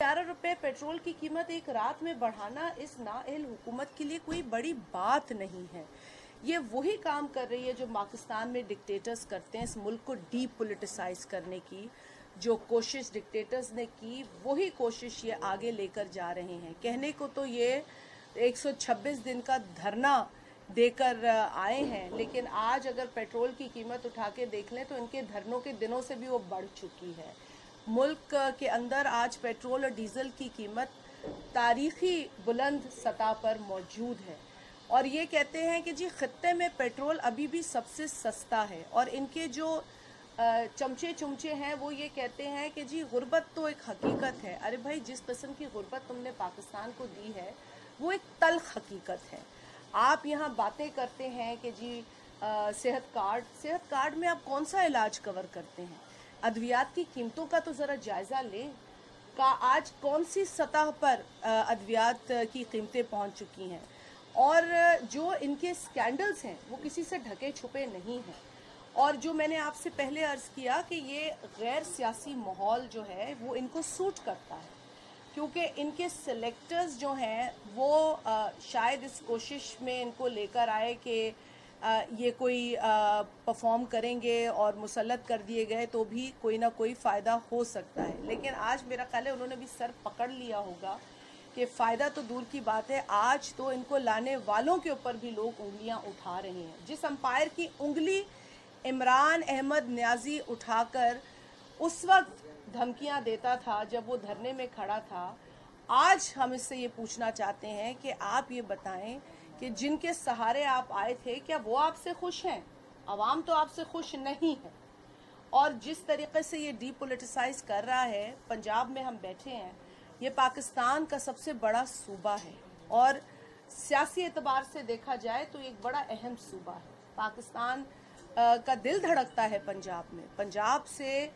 11 रुपए पेट्रोल की कीमत एक रात में बढ़ाना इस नाअहल हुकूमत के लिए कोई बड़ी बात नहीं है। ये वही काम कर रही है जो पाकिस्तान में डिक्टेटर्स करते हैं, इस मुल्क को डीपोलिटिसाइज करने की जो कोशिश डिक्टेटर्स ने की, वही कोशिश ये आगे लेकर जा रहे हैं। कहने को तो ये 126 दिन का धरना देकर आए हैं, लेकिन आज अगर पेट्रोल की कीमत उठा के देख लें तो इनके धरनों के दिनों से भी वो बढ़ चुकी है। मुल्क के अंदर आज पेट्रोल और डीजल की कीमत तारीखी बुलंद सतह पर मौजूद है और ये कहते हैं कि जी खत्ते में पेट्रोल अभी भी सबसे सस्ता है। और इनके जो चमचे चुमचे हैं वो ये कहते हैं कि जी गुर्बत तो एक हकीकत है। अरे भाई, जिस किस्म की गुर्बत तुमने पाकिस्तान को दी है वो एक तल्ख हकीकत है। आप यहाँ बातें करते हैं कि जी सेहत कार्ड में आप कौन सा इलाज कवर करते हैं? अद्वियात की कीमतों का तो ज़रा जायज़ा लें का आज कौन सी सतह पर अद्वियात की कीमतें पहुँच चुकी हैं। और जो इनके स्कैंडल्स हैं वो किसी से ढके छुपे नहीं हैं। और जो मैंने आपसे पहले अर्ज़ किया कि ये गैर सियासी माहौल जो है वो इनको सूट करता है, क्योंकि इनके सेलेक्टर्स जो हैं वो शायद इस कोशिश में इनको लेकर आए कि ये कोई परफॉर्म करेंगे और मुसल्लत कर दिए गए तो भी कोई ना कोई फ़ायदा हो सकता है। लेकिन आज मेरा ख्याल है उन्होंने भी सर पकड़ लिया होगा कि फ़ायदा तो दूर की बात है, आज तो इनको लाने वालों के ऊपर भी लोग उंगलियां उठा रहे हैं। जिस अंपायर की उंगली इमरान अहमद न्याजी उठाकर उस वक्त धमकियां देता था जब वो धरने में खड़ा था, आज हम इससे ये पूछना चाहते हैं कि आप ये बताएं कि जिनके सहारे आप आए थे क्या वो आपसे खुश हैं? अवाम तो आपसे खुश नहीं है। और जिस तरीके से ये डीपोलिटिसाइज कर रहा है, पंजाब में हम बैठे हैं, ये पाकिस्तान का सबसे बड़ा सूबा है और सियासी एतबार से देखा जाए तो एक बड़ा अहम सूबा है। पाकिस्तान का दिल धड़कता है पंजाब में। पंजाब से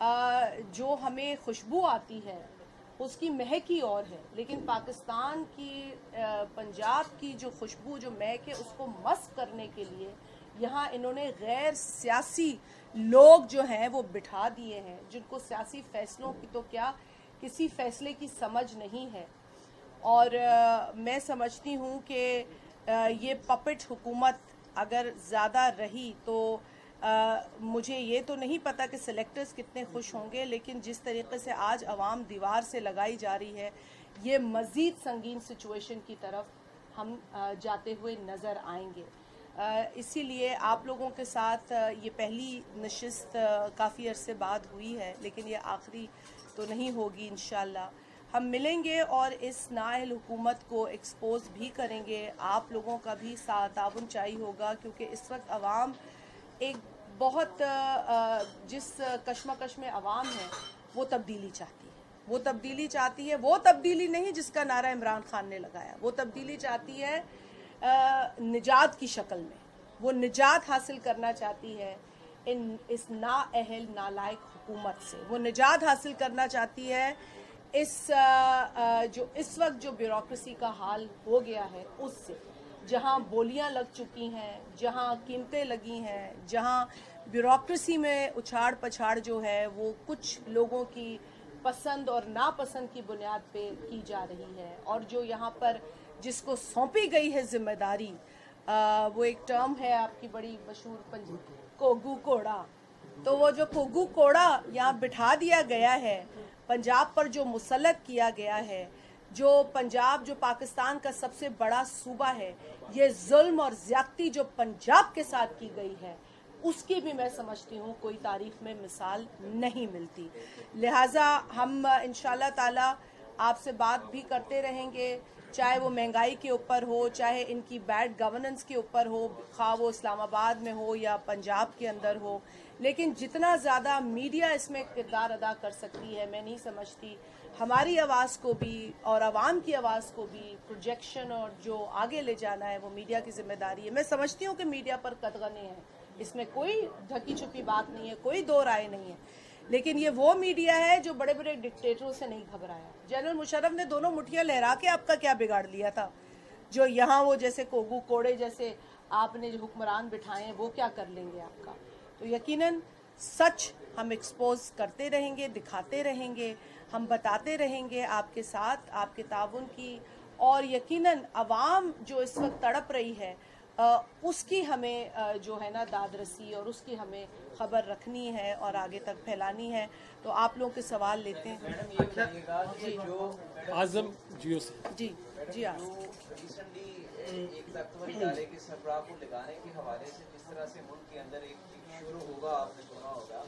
जो हमें खुशबू आती है उसकी महक ही और है, लेकिन पाकिस्तान की पंजाब की जो खुशबू जो महक है उसको मस्क करने के लिए यहाँ इन्होंने गैर सियासी लोग जो हैं वो बिठा दिए हैं, जिनको सियासी फैसलों की तो क्या किसी फैसले की समझ नहीं है। और मैं समझती हूँ कि ये पपेट हुकूमत अगर ज़्यादा रही तो मुझे ये तो नहीं पता कि सेलेक्टर्स कितने खुश होंगे, लेकिन जिस तरीके से आज अवाम दीवार से लगाई जा रही है, ये मज़ीद संगीन सिचुएशन की तरफ हम जाते हुए नज़र आएंगे। इसीलिए आप लोगों के साथ ये पहली नशिस्त काफ़ी अरसे बाद हुई है, लेकिन ये आखिरी तो नहीं होगी। इंशाअल्लाह हम मिलेंगे और इस नाअहल हुकूमत को एक्सपोज भी करेंगे। आप लोगों का भी साथ ताउन चाहिए होगा, क्योंकि इस वक्त अवाम एक बहुत जिस कश्मकश में अवाम है वो तब्दीली चाहती है। वो तब्दीली चाहती है, वो तब्दीली नहीं जिसका नारा इमरान खान ने लगाया, वो तब्दीली चाहती है निजात की शक्ल में। वो निजात हासिल करना चाहती है इस नाअहल नालायक हुकूमत से। वो निजात हासिल करना चाहती है इस जो इस वक्त जो ब्यूरोक्रेसी का हाल हो गया है उससे, जहां बोलियां लग चुकी हैं, जहां कीमतें लगी हैं, जहां ब्यूरोक्रेसी में उछाड़ पछाड़ जो है वो कुछ लोगों की पसंद और नापसंद की बुनियाद पे की जा रही है। और जो यहाँ पर जिसको सौंपी गई है जिम्मेदारी, वो एक टर्म है आपकी बड़ी मशहूर कोगू कोड़ा, तो वो जो कोगू कोड़ा यहाँ बिठा दिया गया है, पंजाब पर जो मुसल्लत किया गया है, जो पंजाब जो पाकिस्तान का सबसे बड़ा सूबा है, ये जुल्म और ज्यादती जो पंजाब के साथ की गई है उसकी भी मैं समझती हूँ कोई तारीख में मिसाल नहीं मिलती। लिहाजा हम इंशाल्लाह ताला आपसे बात भी करते रहेंगे, चाहे वो महंगाई के ऊपर हो, चाहे इनकी बैड गवर्नेंस के ऊपर हो, खा वो इस्लामाबाद में हो या पंजाब के अंदर हो। लेकिन जितना ज़्यादा मीडिया इसमें किरदार अदा कर सकती है, मैं नहीं समझती हमारी आवाज़ को भी और आवाम की आवाज़ को भी प्रोजेक्शन और जो आगे ले जाना है वो मीडिया की जिम्मेदारी है। मैं समझती हूँ कि मीडिया पर कदगने हैं, इसमें कोई ढकी छुपी बात नहीं है, कोई दो राय नहीं है, लेकिन ये वो मीडिया है जो बड़े बड़े डिक्टेटरों से नहीं घबराया। जनरल मुशर्रफ ने दोनों मुठियां लहरा के आपका क्या बिगाड़ लिया था? जो यहाँ वो जैसे कोगू कोड़े जैसे आपने जो हुक्मरान बिठाए हैं वो क्या कर लेंगे आपका? तो यकीनन सच हम एक्सपोज करते रहेंगे, दिखाते रहेंगे। हम बताते रहेंगे आपके साथ, आपके ताउन की, और यकीनन अवाम जो इस वक्त तड़प रही है उसकी हमें जो है ना दादरसी और उसकी हमें खबर रखनी है और आगे तक फैलानी है। तो आप लोगों के सवाल लेते हैं। मैडम ये बताइएगा कि जो आजम जियो से जी जी आप रिसेंटली एक तत्व निकाले कि सरबराह को लगाने के हवाले से जिस तरह से मुल्क के अंदर एक शुरू होगा, आपने सुना होगा,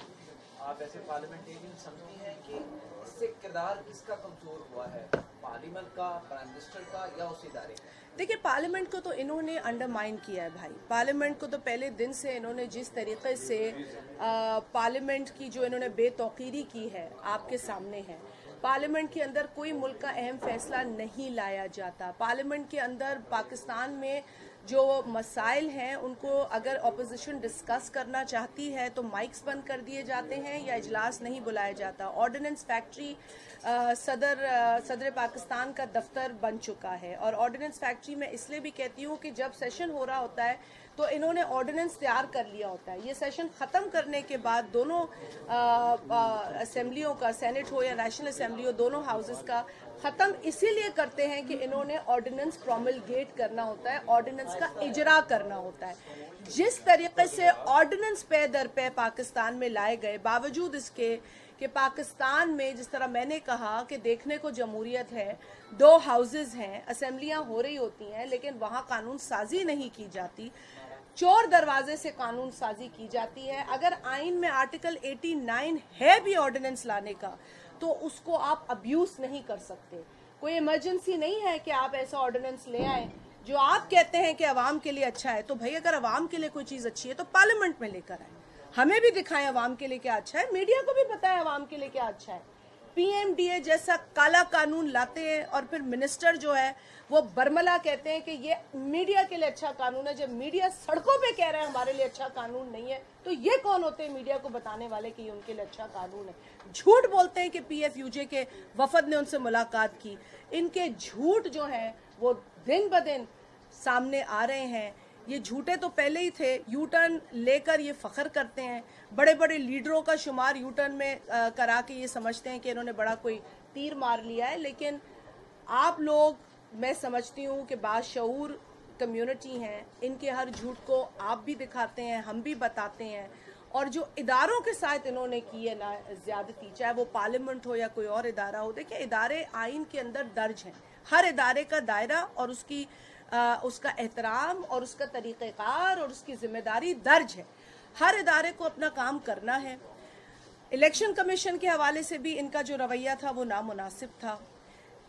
आप ऐसे पार्लियामेंटेरियन समझती हैं कि इससे किरदार किसका कमजोर हुआ है, पार्लियामेंट का, प्राइम मिनिस्टर का या उस इदारे का? देखिए, पार्लियामेंट को तो इन्होंने अंडरमाइन किया है भाई। पार्लियामेंट को तो पहले दिन से इन्होंने जिस तरीके से पार्लियामेंट की जो इन्होंने बेतौकीरी की है आपके सामने है। पार्लियामेंट के अंदर कोई मुल्क का अहम फैसला नहीं लाया जाता। पार्लियामेंट के अंदर पाकिस्तान में जो मसाइल हैं उनको अगर अपोजिशन डिस्कस करना चाहती है तो माइक्स बंद कर दिए जाते हैं या इजलास नहीं बुलाया जाता। ऑर्डिनेंस फैक्ट्री सदर पाकिस्तान का दफ्तर बन चुका है, और ऑर्डिनेंस फैक्ट्री में इसलिए भी कहती हूँ कि जब सेशन हो रहा होता है तो इन्होंने ऑर्डिनेंस तैयार कर लिया होता है। ये सेशन ख़त्म करने के बाद दोनों असेंबलियों का, सेनेट हो या नेशनल असेंबली हो, दोनों हाउसेस का ख़त्म इसीलिए करते हैं कि इन्होंने ऑर्डिनेंस प्रोमलगेट करना होता है, ऑर्डिनेंस का इजरा करना होता है। जिस तरीके से ऑर्डिनेंस पे दर पे पाकिस्तान में लाए गए, बावजूद इसके कि पाकिस्तान में जिस तरह मैंने कहा कि देखने को जमहूरियत है, 2 हाउसेस हैं, असेंबलियां हो रही होती हैं, लेकिन वहां कानून साजी नहीं की जाती, चोर दरवाजे से कानून साजी की जाती है। अगर आइन में आर्टिकल 89 है भी ऑर्डिनेंस लाने का तो उसको आप अब्यूज नहीं कर सकते। कोई इमरजेंसी नहीं है कि आप ऐसा ऑर्डिनेंस ले आए जो आप कहते हैं कि अवाम के लिए अच्छा है। तो भाई अगर अवाम के लिए कोई चीज अच्छी है तो पार्लियामेंट में लेकर आए, हमें भी दिखाएं अवाम के लिए क्या अच्छा है, मीडिया को भी पता है अवाम के लिए क्या अच्छा है। पीएमडीए जैसा काला कानून लाते हैं और फिर मिनिस्टर जो है वो बरमला कहते हैं कि ये मीडिया के लिए अच्छा कानून है। जब मीडिया सड़कों पे कह रहा है हमारे लिए अच्छा कानून नहीं है, तो ये कौन होते हैं मीडिया को बताने वाले कि ये उनके लिए अच्छा कानून है? झूठ बोलते हैं कि पीएफयूजे के वफद ने उनसे मुलाकात की। इनके झूठ जो है वो दिन ब दिन सामने आ रहे हैं। ये झूठे तो पहले ही थे, यू टर्न लेकर ये फख्र करते हैं। बड़े बड़े लीडरों का शुमार यू टर्न में करा के ये समझते हैं कि इन्होंने बड़ा कोई तीर मार लिया है। लेकिन आप लोग, मैं समझती हूँ कि बाशऊर कम्युनिटी हैं, इनके हर झूठ को आप भी दिखाते हैं, हम भी बताते हैं। और जो इदारों के साथ इन्होंने की है ना ज्यादती, चाहे वो पार्लियामेंट हो या कोई और इदारा हो, देखिए इदारे आइन के अंदर दर्ज हैं। हर इदारे का दायरा और उसका एहतराम और उसका तरीक़ेकार और उसकी जिम्मेदारी दर्ज है। हर इदारे को अपना काम करना है। इलेक्शन कमीशन के हवाले से भी इनका जो रवैया था वो नामुनासिब था।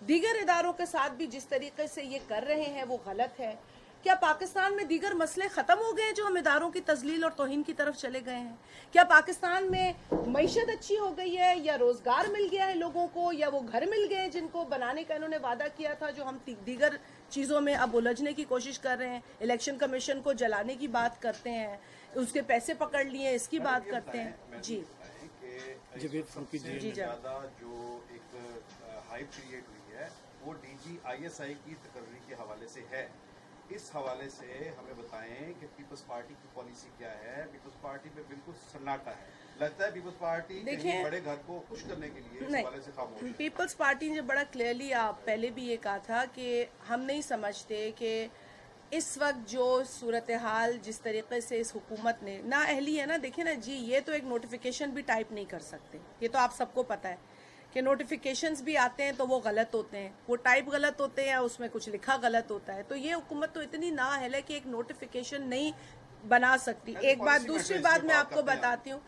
दीगर इदारों के साथ भी जिस तरीके से ये कर रहे हैं वो गलत है। क्या पाकिस्तान में दीगर मसले ख़त्म हो गए जो हम इदारों की तजलील और तौहीन की तरफ चले गए हैं? क्या पाकिस्तान में मईशत अच्छी हो गई है, या रोज़गार मिल गया है लोगों को, या वो घर मिल गए जिनको बनाने का इन्होंने वादा किया था, जो हम दीगर चीज़ों में अब उलझने की कोशिश कर रहे हैं? इलेक्शन कमीशन को जलाने की बात करते हैं, उसके पैसे पकड़ लिए, इसकी बात करते हैं। जी जी ज़्यादा जो एक हाइप क्रिएट हुई है वो DGISI की तकर्री के हवाले से है। इस हवाले से हमें बताएं कि पीपल्स पार्टी की पॉलिसी क्या है। पीपल्स पार्टी में बिल्कुल सन्नाटा है, लगता है पीपल्स पार्टी कहीं बड़े घर को खुश करने के लिए इस हवाले से खामोश है। पीपल्स पार्टी ने बड़ा क्लियरली, आप पहले भी ये कहा था कि हम नहीं समझते कि इस वक्त जो सूरत हाल जिस तरीके से इस हुकूमत ने नाअहली है ना, देखिए ना जी, ये तो एक नोटिफिकेशन भी टाइप नहीं कर सकते, ये तो आप सबको पता है कि नोटिफिकेशंस भी आते हैं तो वो गलत होते हैं, वो टाइप गलत होते हैं या उसमें कुछ लिखा गलत होता है। तो ये हुकूमत तो इतनी नाअहल है कि एक नोटिफिकेशन नहीं बना सकती। एक बात, दूसरी बात मैं आपको बताती हूँ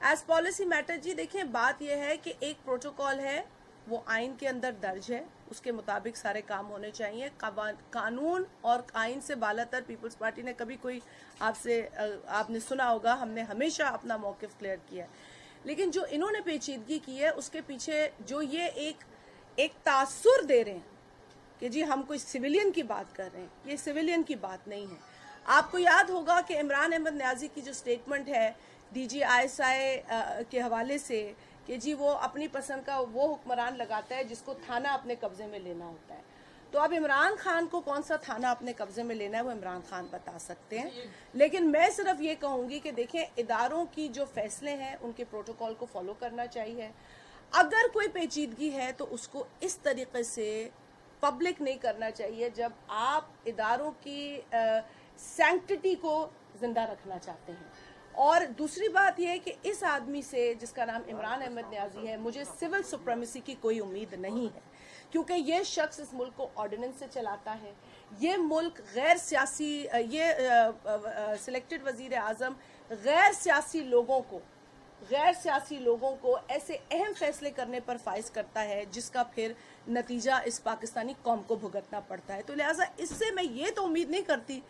एज पॉलिसी मैटर। जी देखिए, बात यह है कि एक प्रोटोकॉल है, वो आइन के अंदर दर्ज है, उसके मुताबिक सारे काम होने चाहिए। कानून और आइन से बालातर पीपल्स पार्टी ने कभी कोई आपने सुना होगा, हमने हमेशा अपना मौक़िफ़ क्लियर किया है। लेकिन जो इन्होंने पेचीदगी की है उसके पीछे जो ये एक तासुर दे रहे हैं कि जी हम कोई सिविलियन की बात कर रहे हैं, ये सिविलियन की बात नहीं है। आपको याद होगा कि इमरान अहमद न्याजी की जो स्टेटमेंट है DGISI के हवाले से कि जी वो अपनी पसंद का वो हुक्मरान लगाता है जिसको थाना अपने कब्जे में लेना होता है। तो अब इमरान खान को कौन सा थाना अपने कब्जे में लेना है वो इमरान खान बता सकते हैं। लेकिन मैं सिर्फ ये कहूँगी कि देखें, इदारों की जो फैसले हैं उनके प्रोटोकॉल को फॉलो करना चाहिए। अगर कोई पेचीदगी है तो उसको इस तरीके से पब्लिक नहीं करना चाहिए जब आप इदारों की सैंक्टिटी को जिंदा रखना चाहते हैं। और दूसरी बात यह है कि इस आदमी से जिसका नाम इमरान अहमद न्याजी है, मुझे सिविल सुप्रीमेसी की कोई उम्मीद नहीं है, क्योंकि ये शख्स इस मुल्क को ऑर्डिनेंस से चलाता है। ये मुल्क गैर सियासी, ये सिलेक्टेड वजीर आजम गैर सियासी लोगों को ऐसे अहम फैसले करने पर फाइज करता है जिसका फिर नतीजा इस पाकिस्तानी कौम को भुगतना पड़ता है। तो लिहाजा इससे मैं ये तो उम्मीद नहीं करती,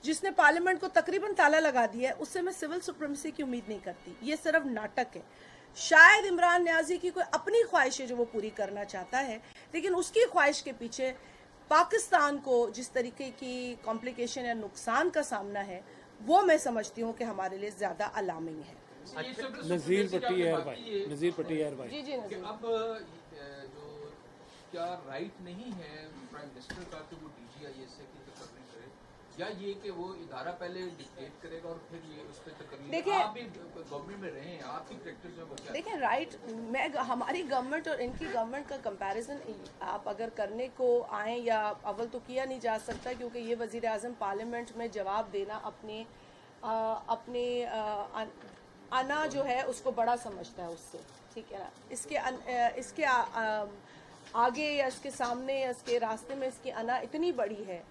जिसने पार्लियामेंट को तकरीबन ताला लगा दिया है उससे मैं सिविल सुप्रीमेसी की उम्मीद नहीं करती। ये सिर्फ नाटक है। शायद इमरान न्याजी की कोई अपनी ख्वाहिश है जो वो पूरी करना चाहता है, लेकिन उसकी ख्वाहिश के पीछे पाकिस्तान को जिस तरीके की कॉम्प्लिकेशन या नुकसान का सामना है वो मैं समझती हूँ कि हमारे लिए ज्यादा अलार्मिंग है। नज़ीर पट्टी भाई जी जी नज़ीर, अब जो क्या राइट नहीं है प्राइम मिनिस्टर का कि वो DGISA की तकरीर करे, या ये कि वो इदारा पहले डिक्टेट करेगा और फिर ये उस पर तकरीर? देखिए, आप भी गवर्नमेंट में रहे हैं, आपकी प्रैक्टिस में वो क्या? देखिए राइट, मैं हमारी गवर्नमेंट और इनकी गवर्नमेंट का कंपैरिजन आप अगर करने को आए, या अव्वल तो किया नहीं जा सकता क्योंकि ये वजीर आजम पार्लियामेंट में जवाब देना अपने अना जो है उसको बड़ा समझता है उससे, ठीक है ना। इसके आगे या इसके सामने या इसके रास्ते में इसकी अना इतनी बड़ी है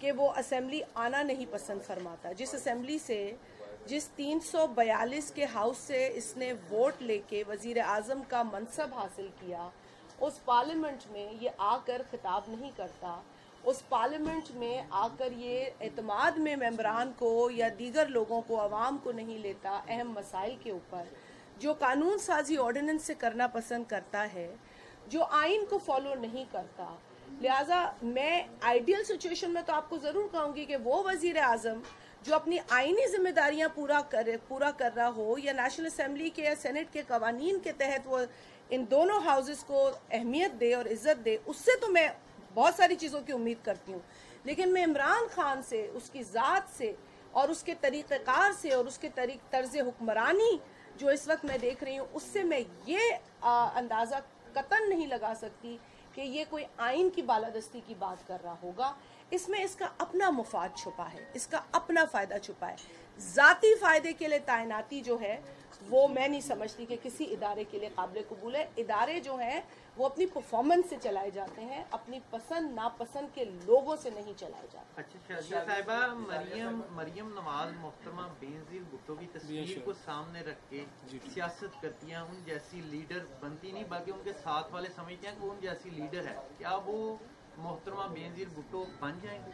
कि वो असेंबली आना नहीं पसंद फरमाता। जिस असेंबली से, जिस 342 के हाउस से इसने वोट लेके वजीर आजम का मनसब हासिल किया, उस पार्लियामेंट में ये आकर खिताब नहीं करता। उस पार्लियामेंट में आकर ये एतमाद में मेंबरान को या दीगर लोगों को, अवाम को नहीं लेता अहम मसाइल के ऊपर, जो कानून साजी ऑर्डिनेंस से करना पसंद करता है, जो आइन को फॉलो नहीं करता। लिहाजा मैं आइडियल सिचुएशन में तो आपको ज़रूर कहूँगी कि वो वजीर आज़म जो अपनी आइनी जिम्मेदारियाँ पूरा कर रहा हो, या नेशनल असेंबली के या सेनेट के कवानीन के तहत वो इन दोनों हाउसेस को अहमियत दे और इज़्ज़त दे, उससे तो मैं बहुत सारी चीज़ों की उम्मीद करती हूँ। लेकिन मैं इमरान खान से, उसकी ज़ात से और उसके तरीक़ेकार से और उसके तर्ज़ हुक्मरानी जो इस वक्त मैं देख रही हूँ, उससे मैं ये अंदाज़ा कतन नहीं लगा सकती कि ये कोई आइन की बालादस्ती की बात कर रहा होगा। इसमें इसका अपना मुफाद छुपा है, इसका अपना फ़ायदा छुपा है। ज़ाती फ़ायदे के लिए तैनाती जो है वो मैं नहीं समझती कि किसी इदारे के लिए काबिल कबूल है। इदारे जो हैं वो अपनी परफॉर्मेंस से चलाए जाते हैं, अपनी पसंद नापसंद के लोगों से नहीं चलाए जाते। अच्छा शाजिया साहिबा, मरियम नवाज मोहतरमा बेनज़ीर भुट्टो की तस्वीर को सामने रख के सियासत करती हैं, उन जैसी लीडर बनती नहीं, बल्कि उनके साथ वाले समझते हैं कि उन जैसी लीडर है। क्या वो मोहतरमा बेनज़ीर भुट्टो बन जाएंगे?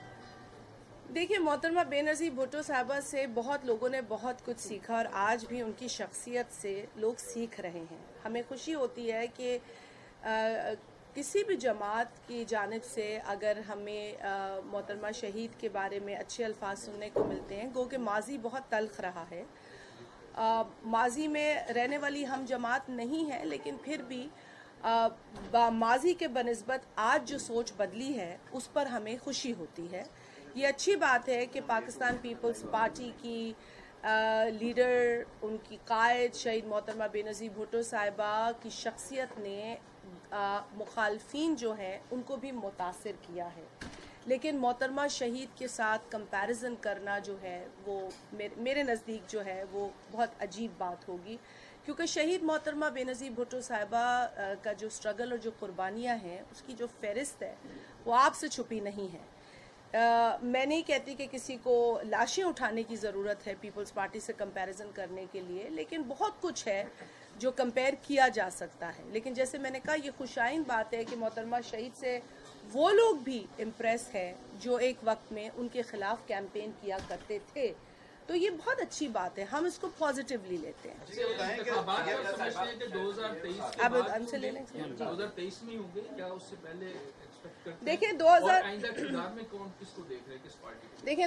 देखिए, मोहतरमा बेनज़ीर भुट्टो साहबा से बहुत लोगों ने बहुत कुछ सीखा और आज भी उनकी शख्सियत से लोग सीख रहे हैं। हमें खुशी होती है कि किसी भी जमात की जानिब से अगर हमें मोहतरमा शहीद के बारे में अच्छे अल्फाज सुनने को मिलते हैं, गो कि माजी बहुत तल्ख रहा है। माजी में रहने वाली हम जमात नहीं है, लेकिन फिर भी माजी के बनिस्बत आज जो सोच बदली है उस पर हमें खुशी होती है। ये अच्छी बात है कि पाकिस्तान पीपल्स पार्टी की लीडर, उनकी कायद शहीद मोहतरमा बेनज़ीर भुट्टो साहिबा की शख्सियत ने मुखालफिन जो हैं उनको भी मुतासिर किया है। लेकिन मोहतरमा शहीद के साथ कंपैरिजन करना जो है वो मेरे नज़दीक जो है वो बहुत अजीब बात होगी, क्योंकि शहीद मोहतरमा बेनज़ीर भुट्टो साहिबा का जो स्ट्रगल और जो कुर्बानियाँ हैं उसकी जो फहरिस्त है वो आपसे छुपी नहीं है। मैं नहीं कहती कि किसी को लाशें उठाने की ज़रूरत है पीपल्स पार्टी से कंपैरिजन करने के लिए, लेकिन बहुत कुछ है जो कंपेयर किया जा सकता है। लेकिन जैसे मैंने कहा, ये खुशाइन बात है कि मोहतरमा शहीद से वो लोग भी इम्प्रेस हैं जो एक वक्त में उनके खिलाफ कैंपेन किया करते थे। तो ये बहुत अच्छी बात है, हम इसको पॉजिटिवली लेते हैं। 2023 में होंगे क्या उससे पहले? देखिए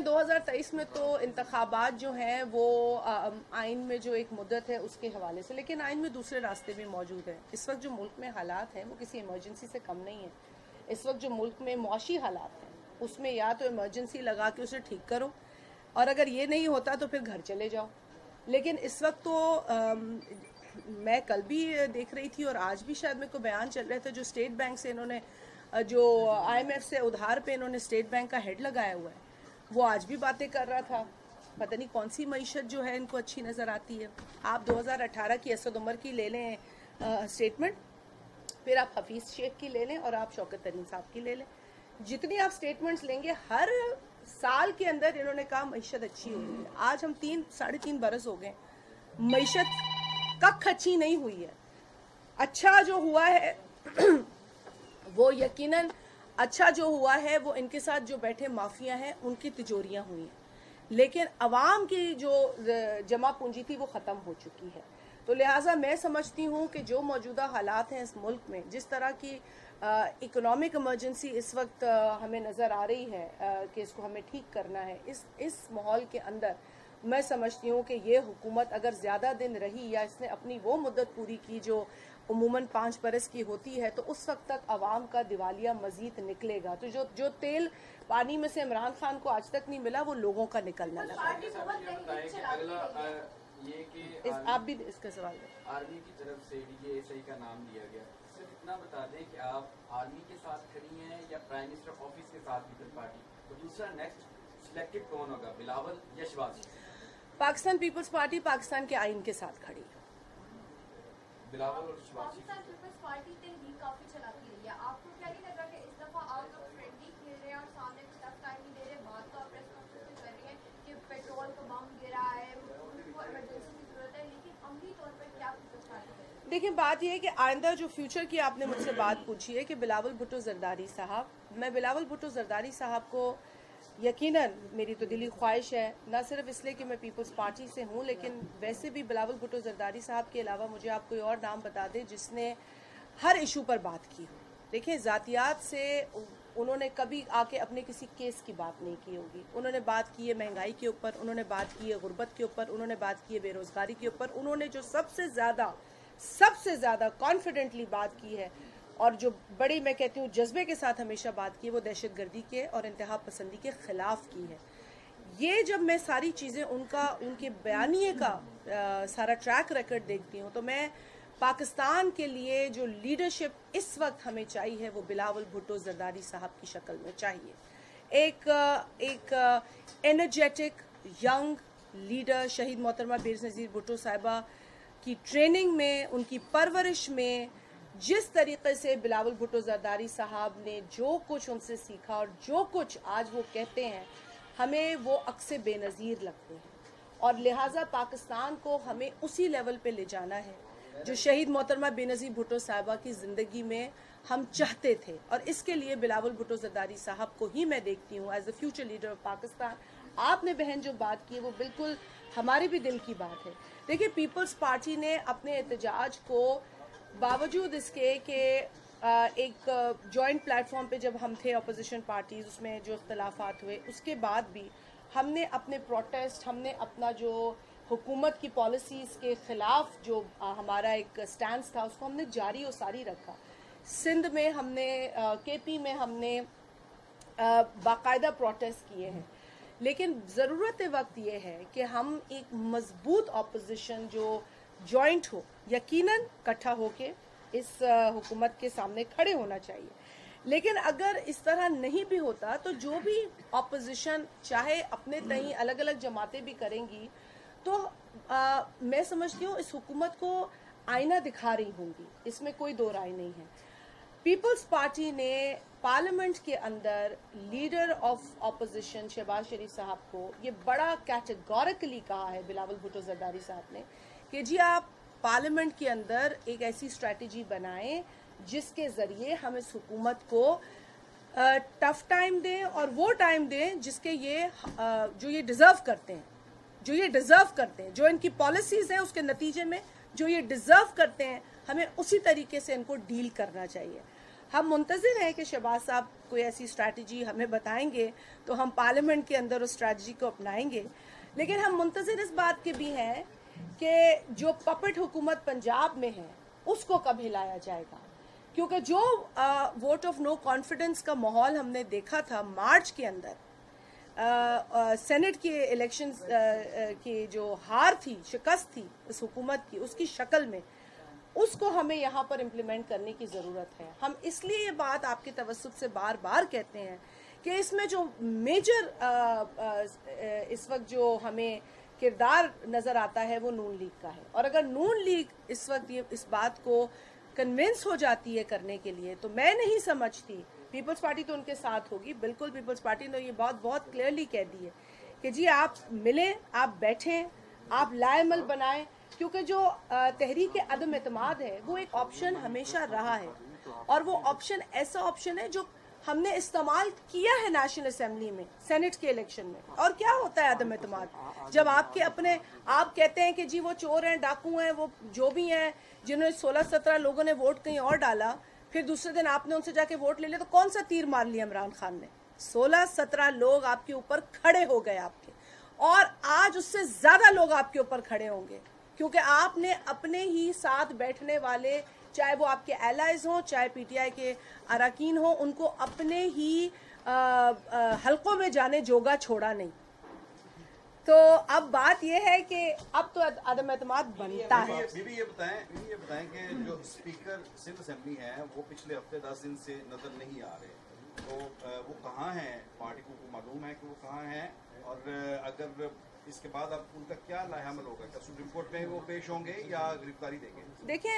2023 में तो इंतखाबात जो हैं वो आइन में जो एक मुद्दत है उसके हवाले से, लेकिन आइन में दूसरे रास्ते भी मौजूद हैं। इस वक्त जो मुल्क में हालात हैं वो किसी इमरजेंसी से कम नहीं है। इस वक्त जो मुल्क में मुआशी हालात हैं उसमें या तो इमरजेंसी लगा के उसे ठीक करो, और अगर ये नहीं होता तो फिर घर चले जाओ। लेकिन इस वक्त तो मैं कल भी देख रही थी और आज भी शायद मेरे को बयान चल रहे थे, जो स्टेट बैंक से इन्होंने जो IMF से उधार पे इन्होंने स्टेट बैंक का हेड लगाया हुआ है, वो आज भी बातें कर रहा था। पता नहीं कौन सी मईशत जो है इनको अच्छी नज़र आती है। आप 2018 की असद उमर की ले लें स्टेटमेंट, फिर आप हफीज़ शेख की ले लें और आप शौकत तरीन साहब की ले लें। जितनी आप स्टेटमेंट्स लेंगे हर साल के अंदर इन्होंने कहा मईशत अच्छी हुई है। आज हम 3-3.5 बरस हो गए, मईशत कख अच्छी नहीं हुई है। अच्छा जो हुआ है वो यकीनन अच्छा जो हुआ है वो इनके साथ जो बैठे माफिया हैं उनकी तिजोरियां हुई हैं, लेकिन अवाम की जो जमा पूंजी थी वो ख़त्म हो चुकी है। तो लिहाजा मैं समझती हूँ कि जो मौजूदा हालात हैं इस मुल्क में, जिस तरह की इकोनॉमिक इमरजेंसी इस वक्त हमें नज़र आ रही है कि इसको हमें ठीक करना है, इस माहौल के अंदर मैं समझती हूँ कि ये हुकूमत अगर ज़्यादा दिन रही या इसने अपनी वो मुद्दत पूरी की जो उमूमन 5 बरस की होती है, तो उस वक्त तक आवाम का दिवालिया मजीद निकलेगा। तो जो तेल पानी में से इमरान खान को आज तक नहीं मिला वो लोगों का निकलना लगा। आप भी इसका सवाल करें। आर्मी की तरफ से DGI का नाम दिया गया, सिर्फ इतना बता दें कि आप आर्मी के साथ खड़ी हैं या प्राइम मिनिस्टर ऑफिस के साथ पीपल्स पार्टी, तो दूसरा नेक्स्ट सिलेक्टेड कौन होगा, बिलावल या शहबाज? पाकिस्तान पीपल्स पार्टी पाकिस्तान के आइन के साथ खड़ी। बिलावल और शहबाज। पाकिस्तान पीपल्स पार्टी तहरीक काफी चलाती रही है, आपको क्या नहीं लग रहा कि इस दफा आउट ऑफ फ्रेंडली खेल रहे हैं और सामने टफ टाइम नहीं दे रहे? बात तो आप प्रेस कॉन्फ्रेंस में कर रही हैं कि पेट्रोल का बम गिरा है, उनको इमरजेंसी की जरूरत है, लेकिन अमली तौर पर क्या पीपल्स पार्टी कर रही है? देखिए बात यह है कि आइंदा जो फ्यूचर की आपने मुझसे बात पूछी है कि बिलावल भुट्टो जरदारी साहब, मैं बिलावल भुट्टो जरदारी साहब को यकीनन मेरी तो दिली ख्वाहिश है, ना सिर्फ इसलिए कि मैं पीपल्स पार्टी से हूँ, लेकिन वैसे भी बिलावल भुट्टो जरदारी साहब के अलावा मुझे आप कोई और नाम बता दें जिसने हर इशू पर बात की हो। देखिए ज़ातियात से उन्होंने कभी आके अपने किसी केस की बात नहीं की होगी। उन्होंने बात की है महंगाई के ऊपर, उन्होंने बात की है गुर्बत के ऊपर, उन्होंने बात की है बेरोज़गारी के ऊपर। उन्होंने जो सबसे ज़्यादा कॉन्फिडेंटली बात की है और जो बड़ी मैं कहती हूँ जज्बे के साथ हमेशा बात की है, वो दहशतगर्दी के और इंतहा पसंदी के ख़िलाफ़ की है। ये जब मैं सारी चीज़ें उनके बयानिए का सारा ट्रैक रिकॉर्ड देखती हूँ, तो मैं पाकिस्तान के लिए जो लीडरशिप इस वक्त हमें चाहिए है वो बिलावल भुट्टो जरदारी साहब की शक्ल में चाहिए। एक एनर्जेटिक यंग लीडर, शहीद मोहतरमा बेनज़ीर भुट्टो साहिबा की ट्रेनिंग में, उनकी परवरिश में, जिस तरीके से बिलावल भुट्टो जरदारी साहब ने जो कुछ उनसे सीखा और जो कुछ आज वो कहते हैं, हमें वो अक्से बेनज़ीर लगते हैं। और लिहाजा पाकिस्तान को हमें उसी लेवल पे ले जाना है जो शहीद मोहतरमा बेनज़ीर भुट्टो साहिबा की ज़िंदगी में हम चाहते थे। और इसके लिए बिलावल भुट्टो जरदारी साहब को ही मैं देखती हूँ as a future leader of Pakistan. आपने बहन जो बात की है वो बिल्कुल हमारे भी दिल की बात है। देखिए पीपल्स पार्टी ने अपने एहतजाज को बावजूद इसके कि एक जॉइंट प्लेटफॉर्म पे जब हम थे अपोजिशन पार्टीज़, उसमें जो इख्तलाफात हुए, उसके बाद भी हमने अपने प्रोटेस्ट, हमने अपना जो हुकूमत की पॉलिसीज़ के ख़िलाफ़ जो हमारा एक स्टैंड था उसको हमने जारी और सारी रखा। सिंध में हमने KP में हमने बाकायदा प्रोटेस्ट किए हैं, लेकिन ज़रूरत वक्त ये है कि हम एक मजबूत अपोजिशन जो जॉइंट हो, यकीनन इकट्ठा होके इस हुकूमत के सामने खड़े होना चाहिए। लेकिन अगर इस तरह नहीं भी होता तो जो भी अपोजिशन चाहे अपने तहीं अलग अलग जमातें भी करेंगी, तो मैं समझती हूँ इस हुकूमत को आईना दिखा रही होंगी, इसमें कोई दो राय नहीं है। पीपल्स पार्टी ने पार्लियामेंट के अंदर लीडर ऑफ अपोजिशन शहबाज शरीफ साहब को ये बड़ा कैटेगोरिकली कहा है, बिलावल भुट्टो जरदारी साहब ने, कि जी आप पार्लियामेंट के अंदर एक ऐसी स्ट्रैटेजी बनाएं जिसके ज़रिए हम इस हुकूमत को टफ टाइम दें और वो टाइम दें जिसके जो ये डिज़र्व करते हैं, जो इनकी पॉलिसीज़ हैं उसके नतीजे में जो ये डिज़र्व करते हैं, हमें उसी तरीके से इनको डील करना चाहिए। हम मुंतज़िर हैं कि शहबाज साहब कोई ऐसी स्ट्रैटेजी हमें बताएंगे तो हम पार्लियामेंट के अंदर उस स्ट्रैटेजी को अपनाएंगे। लेकिन हम मुंतज़िर इस बात के भी हैं कि जो पपेट हुकूमत पंजाब में है उसको कब हिलाया जाएगा, क्योंकि जो वोट ऑफ नो कॉन्फिडेंस का माहौल हमने देखा था मार्च के अंदर, सेनेट के इलेक्शन की जो हार थी, शिकस्त थी इस हुकूमत की, उसकी शक्ल में, उसको हमें यहाँ पर इम्प्लीमेंट करने की ज़रूरत है। हम इसलिए ये बात आपके तवज्जुह से बार बार कहते हैं कि इसमें जो मेजर इस वक्त जो हमें किरदार नज़र आता है वो नून लीग का है, और अगर नून लीग इस वक्त ये इस बात को कन्विंस हो जाती है करने के लिए, तो मैं नहीं समझती, पीपल्स पार्टी तो उनके साथ होगी, बिल्कुल पीपल्स पार्टी ने ये बात बहुत क्लियरली कह दी है कि जी आप मिलें, आप बैठें, आप लाएमल बनाएं, क्योंकि जो तहरीक अदम एतमाद है वो एक ऑप्शन हमेशा रहा है, और वो ऑप्शन ऐसा ऑप्शन है जो हमने इस्तेमाल किया है नेशनल असेंबली में, सेनेट के इलेक्शन में। और क्या होता है अदम एतमाद? जब आपके अपने, आप कहते हैं कि जी वो चोर हैं, डाकू हैं, वो जो भी हैं, जिन्होंने 16-17 लोगों ने वोट कहीं और डाला, फिर दूसरे दिन आपने उनसे जाके वोट ले लिया, तो कौन सा तीर मार लिया इमरान खान ने? 16-17 लोग आपके ऊपर खड़े हो गए आपके, और आज उससे ज्यादा लोग आपके ऊपर खड़े होंगे, क्योंकि आपने अपने ही साथ बैठने वाले, चाहे वो आपके एलाइज हों, चाहे पीटीआई के अरकान हों, उनको अपने ही हलकों में जाने जोगा छोड़ा नहीं। तो अब बात यह है कि अब तो अदम एतमाद बनता है। बीबी ये बताएं कि जो स्पीकर सिंध असेंबली हैं वो पिछले हफ्ते 10 दिन से नजर नहीं आ रहे, तो वो कहाँ हैं? पार्टी को मालूम है कि वो कहाँ हैं, और अगर इसके बाद अब उनका क्या लाएमल होगा? क्या सुप्रीम कोर्ट में वो पेश होंगे या गिरफ्तारी देंगे? देखिए,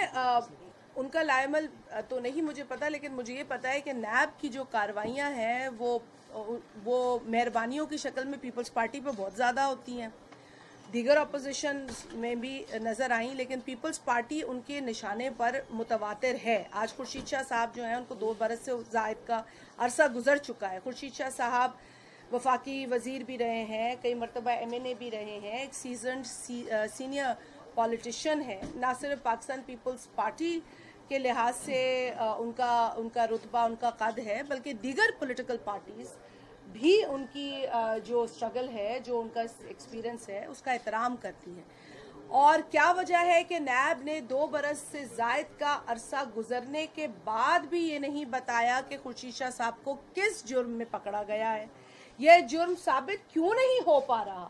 उनका लाएमल तो नहीं मुझे पता, लेकिन मुझे ये पता है कि नैब की जो कार्रवाइयाँ हैं वो मेहरबानियों की शक्ल में पीपल्स पार्टी पे बहुत ज़्यादा होती हैं, दीगर अपोजिशन में भी नज़र आई, लेकिन पीपल्स पार्टी उनके निशाने पर मुतवातिर है। आज खुर्शीद शाह साहब जो हैं उनको 2 बरस से ज़ायद का अरसा गुजर चुका है। खुर्शीद शाह साहब वफाकी वज़ीर भी रहे हैं, कई मरतबा MNA भी रहे हैं, एक सीजन्ड सीनियर पॉलिटिशियन है। ना सिर्फ पाकिस्तान पीपल्स पार्टी के लिहाज से उनका रुतबा, उनका कद है, बल्कि दीगर पॉलिटिकल पार्टीज़ भी उनकी जो स्ट्रगल है, जो उनका एक्सपीरियंस है, उसका एहतराम करती हैं। और क्या वजह है कि नैब ने 2 बरस से ज़ायद का अरसा गुजरने के बाद भी ये नहीं बताया कि खुर्शीद शाह साहब को किस जुर्म में पकड़ा गया है? यह जुर्म साबित क्यों नहीं हो पा रहा?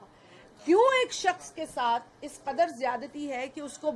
क्यों एक शख्स के साथ इस कदर ज्यादती है कि उसको